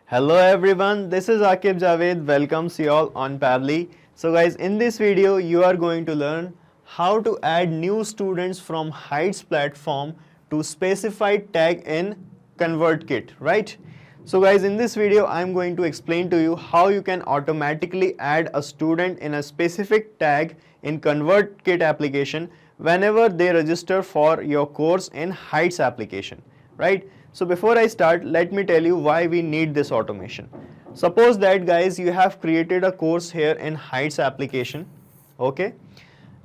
Hello everyone, this is Akib Javed. Welcomes you all on Pably. So guys, in this video you are going to learn how to add new students from Heights platform to specified tag in ConvertKit, right? So guys, in this video I am going to explain to you how you can automatically add a student in a specific tag in ConvertKit application whenever they register for your course in Heights application, right? So before I start, let me tell you why we need this automation. Suppose that guys, you have created a course here in Heights application, okay?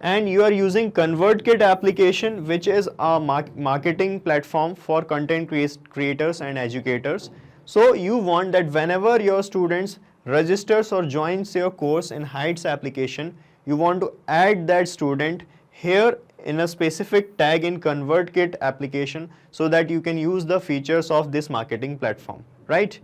And you are using ConvertKit application, which is a marketing platform for content creators and educators. So you want that whenever your students registers or joins your course in Heights application, you want to add that student here in a specific tag in ConvertKit application so that you can use the features of this marketing platform, right?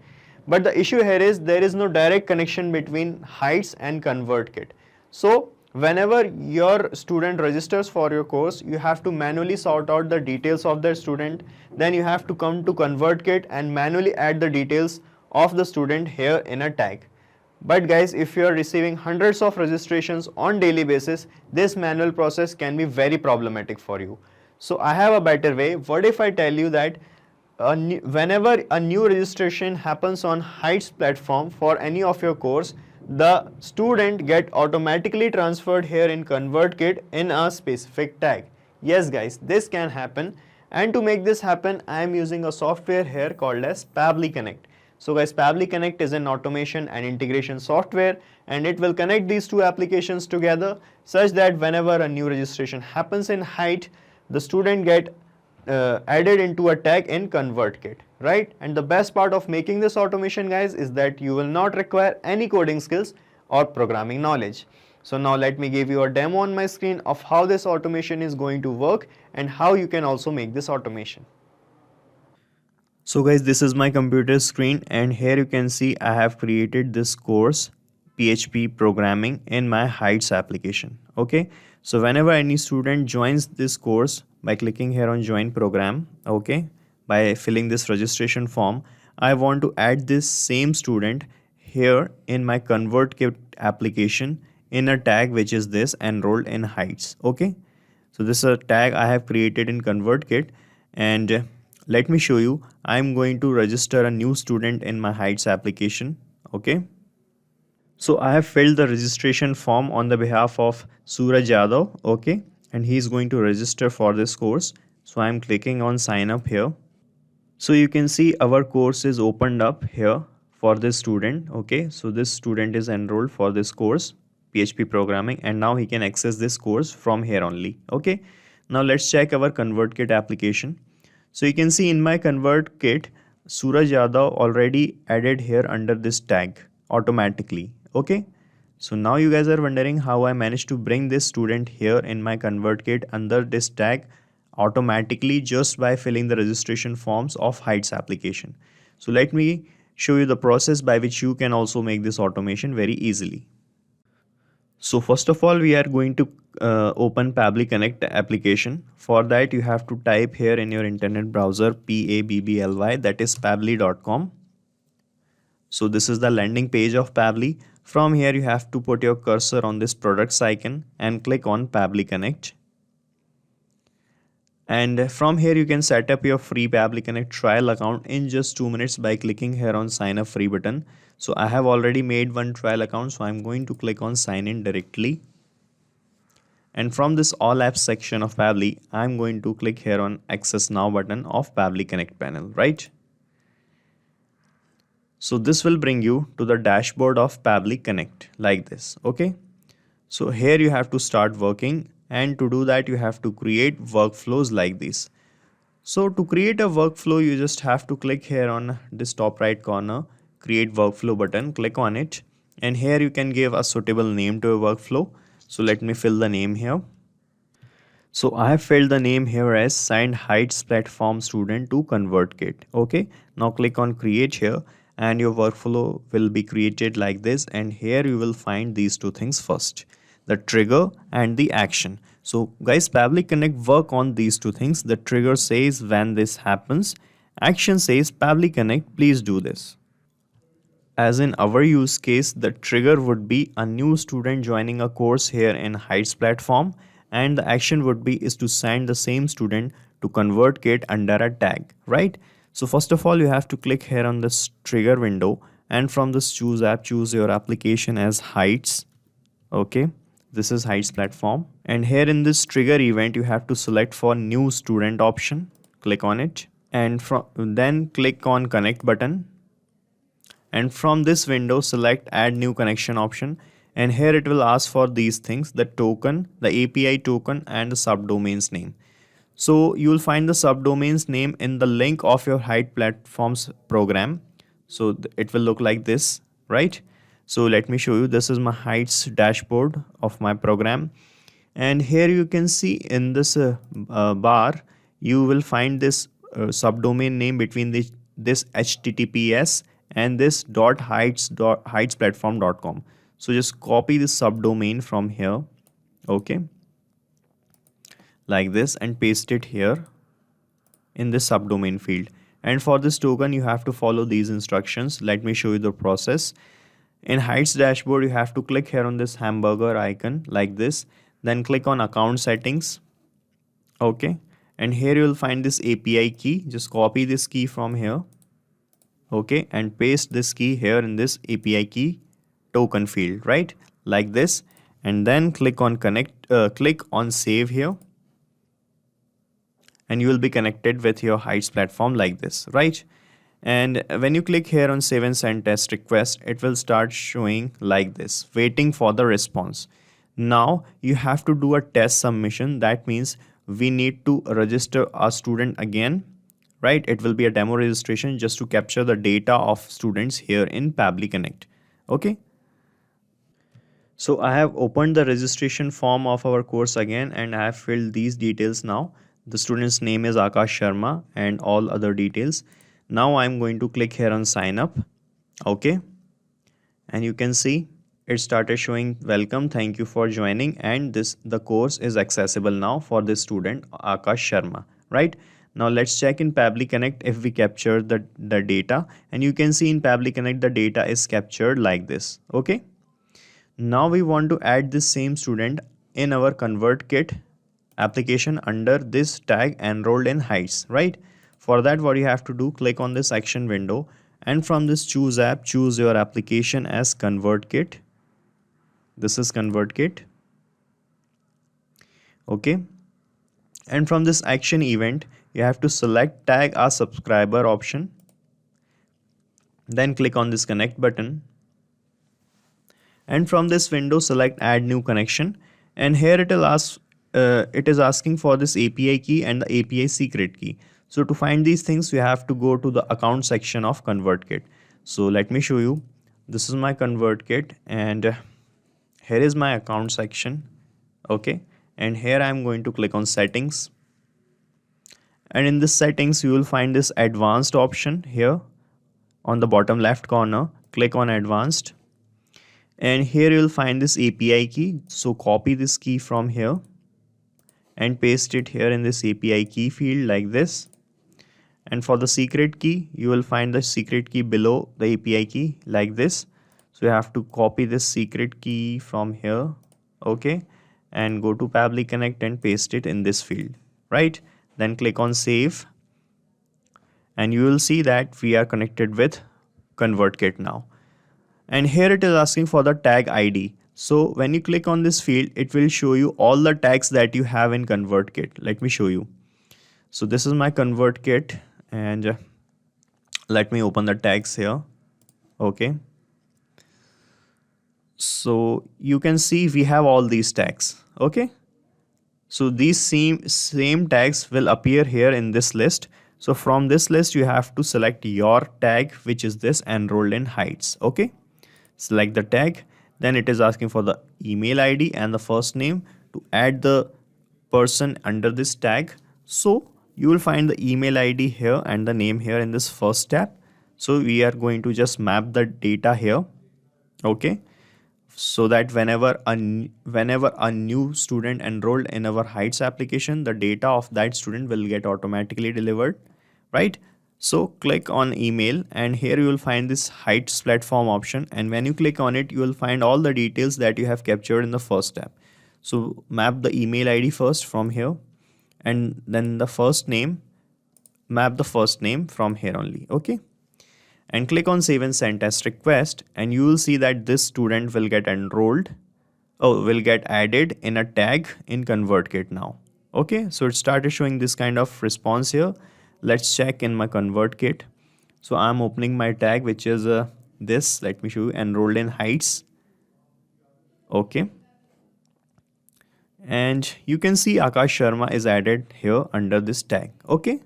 But the issue here is there is no direct connection between Heights and ConvertKit. So whenever your student registers for your course, you have to manually sort out the details of the student. Then you have to come to ConvertKit and manually add the details of the student here in a tag. But guys, if you are receiving hundreds of registrations on daily basis, this manual process can be very problematic for you. So I have a better way. What if I tell you that whenever a new registration happens on Heights platform for any of your course, the student get automatically transferred here in ConvertKit in a specific tag. Yes guys, this can happen, and to make this happen I am using a software here called as Pably Connect. So guys, Pably Connect is an automation and integration software, and it will connect these two applications together such that whenever a new registration happens in Height, the student get added into a tag in ConvertKit, right? And the best part of making this automation guys is that you will not require any coding skills or programming knowledge. So now let me give you a demo on my screen of how this automation is going to work and how you can also make this automation. So guys, this is my computer screen, and here you can see I have created this course PHP programming in my Heights application. Okay, so whenever any student joins this course by clicking here on join program, okay, by filling this registration form, I want to add this same student here in my ConvertKit application in a tag which is this enrolled in Heights. Okay, so this is a tag I have created in ConvertKit, and let me show you. I'm going to register a new student in my Heights application. Okay, so I have filled the registration form on the behalf of Suraj Yadav. Okay, and he's going to register for this course. So I'm clicking on sign up here. So you can see our course is opened up here for this student. Okay, so this student is enrolled for this course PHP programming, and now he can access this course from here only. Okay, now let's check our ConvertKit application. So you can see in my ConvertKit, Suraj Yadav already added here under this tag automatically. Okay, so now you guys are wondering how I managed to bring this student here in my ConvertKit under this tag automatically just by filling the registration forms of Heights application. So let me show you the process by which you can also make this automation very easily. So first of all, we are going to open Pably Connect application. For that, you have to type here in your internet browser PABBLY, that is pably.com. So this is the landing page of Pably. From here, you have to put your cursor on this products icon and click on Pably Connect. And from here, you can set up your free Pably Connect trial account in just 2 minutes by clicking here on sign up free button. So I have already made one trial account, so I'm going to click on sign in directly. And from this all apps section of Pably, I'm going to click here on access now button of Pably Connect panel, right? So this will bring you to the dashboard of Pably Connect like this. Okay, so here you have to start working, and to do that you have to create workflows like this. So to create a workflow, you just have to click here on this top right corner, create workflow button, click on it, and here you can give a suitable name to a workflow. So let me fill the name here. So I have filled the name here as signed Heights platform student to ConvertKit. Okay, now click on create here, and your workflow will be created like this, and here you will find these two things first, the trigger and the action. So guys, Pably Connect work on these two things. The trigger says when this happens, action says Pably Connect please do this. As in our use case, the trigger would be a new student joining a course here in Heights platform, and the action would be is to send the same student to ConvertKit under a tag, right? So first of all, you have to click here on this trigger window, and from this choose app, choose your application as Heights. Okay, this is Heights platform, and here in this trigger event, you have to select for new student option. Click on it, and then click on connect button, and from this window select add new connection option, and here it will ask for these things: the token, the API token, and the subdomain's name. So you will find the subdomain's name in the link of your Heights platform's program. So it will look like this, right? So let me show you. This is my Heights dashboard of my program, and here you can see in this bar you will find this subdomain name between this HTTPS and this .heightsplatform.com. So just copy this subdomain from here, okay, like this, and paste it here in this subdomain field. And for this token you have to follow these instructions. Let me show you the process. In Heights dashboard, you have to click here on this hamburger icon like this, then click on account settings, okay, and here you will find this API key. Just copy this key from here, okay, and paste this key here in this API key token field, right, like this, and then click on click on save here, and you will be connected with your Heights platform like this, right? And when you click here on save and send test request, it will start showing like this, waiting for the response. Now you have to do a test submission. That means we need to register a student again, right? It will be a demo registration just to capture the data of students here in Pabbly Connect. Okay. So I have opened the registration form of our course again, and I have filled these details now. The student's name is Akash Sharma and all other details. Now I'm going to click here on sign up. Okay. And you can see it started showing welcome, thank you for joining, and the course is accessible now for this student Akash Sharma, right? Now let's check in Pabbly Connect if we capture the data, and you can see in Pabbly Connect the data is captured like this. Okay. Now we want to add this same student in our ConvertKit application under this tag enrolled in Heights, right? For that, what you have to do, click on this action window, and from this choose app, choose your application as ConvertKit. This is ConvertKit. Okay. And from this action event, you have to select tag a subscriber option. Then click on this connect button. And from this window, select add new connection. And here it will ask, it is asking for this API key and the API secret key. So to find these things, you have to go to the account section of ConvertKit. So let me show you. This is my ConvertKit, and here is my account section. Okay. And here I'm going to click on settings. And in this settings, you will find this advanced option here on the bottom left corner. Click on advanced. And here you will find this API key. So copy this key from here and paste it here in this API key field like this. And for the secret key, you will find the secret key below the API key like this. So you have to copy this secret key from here, okay, and go to Pabbly Connect and paste it in this field, right? Then click on save, and you will see that we are connected with ConvertKit now. And here it is asking for the tag ID. So when you click on this field, it will show you all the tags that you have in ConvertKit. Let me show you. So this is my ConvertKit, and let me open the tags here. Okay. So you can see we have all these tags. Okay. So these same tags will appear here in this list. So from this list, you have to select your tag, which is this enrolled in Heights. Okay. Select the tag. Then it is asking for the email ID and the first name to add the person under this tag. So you will find the email ID here and the name here in this first tab. So we are going to just map the data here. Okay. So that whenever a new student enrolled in our Heights application, the data of that student will get automatically delivered, right? So click on email, and here you will find this Heights platform option, and when you click on it you will find all the details that you have captured in the first step. So map the email ID first from here, and then the first name, map the first name from here only. Okay, and click on save and send test request, and you will see that this student will get enrolled, will get added in a tag in ConvertKit now. Okay, so it started showing this kind of response here. Let's check in my ConvertKit. So I'm opening my tag, which is this. Let me show you, enrolled in Heights. Okay, and you can see Akash Sharma is added here under this tag. Okay,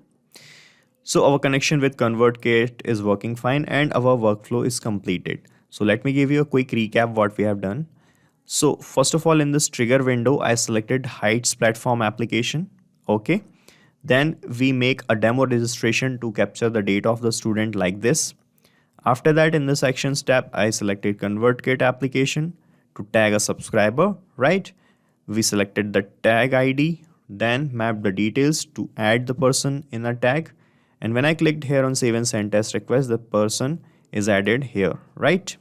so our connection with ConvertKit is working fine and our workflow is completed. So let me give you a quick recap what we have done. So first of all, in this trigger window, I selected Heights platform application. Okay, then we make a demo registration to capture the data of the student like this. After that, in the Actions tab, I selected ConvertKit application to tag a subscriber, right? We selected the tag ID, then mapped the details to add the person in a tag. And when I clicked here on save and send test request, the person is added here, right?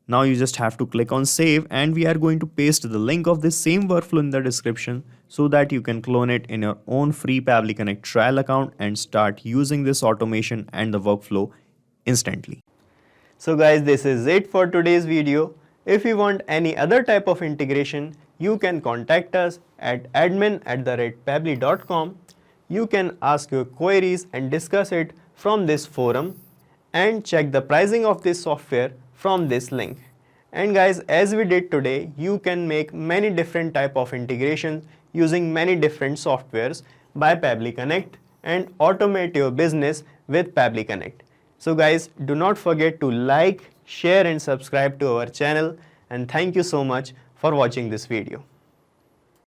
Now you just have to click on save, and we are going to paste the link of this same workflow in the description so that you can clone it in your own free Pabbly Connect trial account and start using this automation and the workflow instantly. So guys, this is it for today's video. If you want any other type of integration, you can contact us at admin@pabbly.com. You can ask your queries and discuss it from this forum, and check the pricing of this software from this link. And guys, as we did today, you can make many different type of integrations using many different softwares by Pabbly Connect and automate your business with Pabbly Connect. So guys, do not forget to like, share and subscribe to our channel, and thank you so much for watching this video.